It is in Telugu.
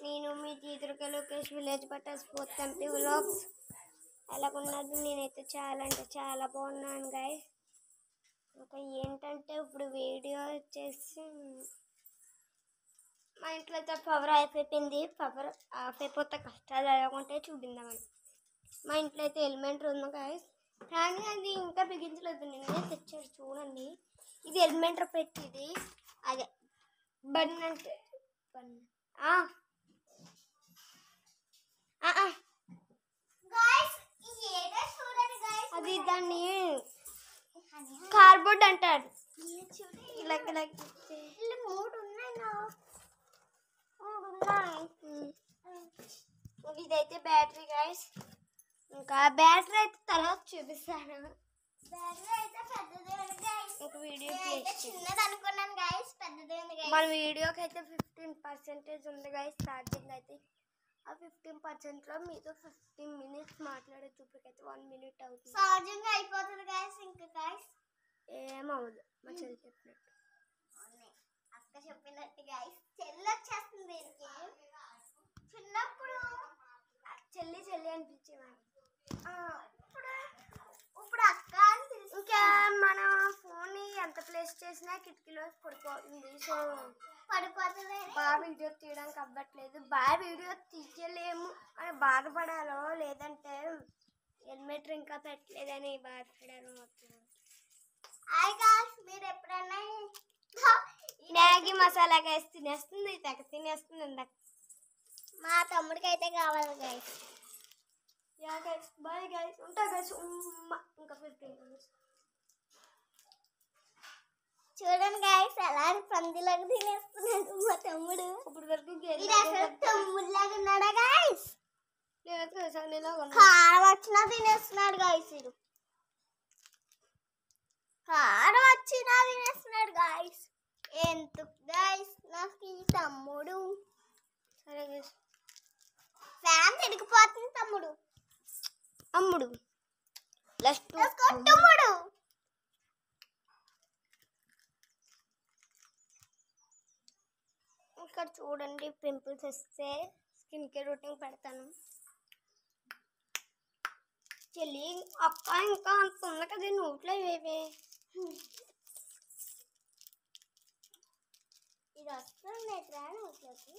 నేను మీ జీతురక Lokesh village butters 4th MP vlogs. ఎలాగున్నది? నేనైతే చాలా అంటే చాలా బాగున్నాను గైస్. ఇంకా ఏంటంటే ఇప్పుడు వీడియో వచ్చేసి మా ఇంట్లో అయితే పవర్ ఆఫ్ అయిపోయింది. పవర్ ఆఫ్ అయిపోతే కష్టాలు ఎలాగుంటే చూపిందామని మా ఇంట్లో అయితే ఎలిమెంటరీ ఉంది గైస్. కానీ అది ఇంకా బిగించలేదు. నిన్నే తెచ్చారు చూడండి. ఇది ఎలిమెంటరీ పెట్టిది అదే బన్ అంటే బన్ అది దాన్ని కార్బోర్డ్ అంటారు. ఇలా మూడు ఉన్నాయి. ఇదైతే బ్యాటరీ గైస్. ఇంకా బ్యాటరీ అయితే తర్వాత చూపిస్తాను. బ్యాటరీ అయితే పెద్దది ఒక వీడియో చిన్నది అనుకున్నాను గైస్, పెద్దది ఉంది గైస్. మన వీడియోకి అయితే 15% ఉంది గైస్ ఛార్జింగ్ అయితే. ఆ 15%లో మీతో 15 మినిట్స్ మాట్లాడచ్చు. ఇప్పటికైతే 1 మినిట్ అవుతుంది. ఛార్జింగ్ అయిపోతుంది గైస్. ఇంకా గైస్ ఏమవుదు మా చెల్లి చెప్పినట్టు, అక్క చెప్పినట్టు గైస్. చెల్లి వచ్చేస్తుంది దీనికి. చిన్నప్పుడు చెల్లి చెల్లి అనిపించేవాడు. ఇప్పుడు అక్క అని తెలుసు. ఇంకా మన ఫోన్ ఎంత ప్లేస్ చేసినా కిటికీలో పడిపోతుంది. సో పడిపోతుంది. బాగా వీడియో తీయడానికి అవ్వట్లేదు. బాగా వీడియో తీయలేము అని బాధపడాలో, లేదంటే హెల్మెట్ ఇంకా పెట్టలేదని బాధపడాను. మీరు ఎప్పుడైనా మ్యాగీ మసాలా గైస్ తినేస్తుంది, తెగ తినేస్తుంది. ఇందాక మా తమ్ముడికి అయితే కావాలి guys. Ya guys, bye guys, ఉంటా గైస్. ఇంకా 15 మినిట్స్ చూడండి గైస్, ఎలా పందిలాగా తినేస్తున్నాడు మా తమ్ముడు. ఇప్పుడు వరకు తమ్ముడులాగా ఉన్నాడా గైస్? కారం వచ్చినా తినేస్తున్నాడు గైస్. ఇది కారం వచ్చినా తినేస్తున్నాడు గైస్. ఎందుకు గైస్ నాకు ఈ తమ్ముడు? సరే గైస్, ఫ్యాన్ తిరిగిపోతుంది తమ్ముడు. అమ్ముడు తమ్ముడు. ఇక్కడ చూడండి, పింపుల్స్ వస్తే స్కిన్ కేర్ రొటీన్ పెడతాను. చెల్లి అక్క ఇంకా అంత ఉంది కదా నోట్లో వేవే. ఇది వస్తుంది నోట్లోకి.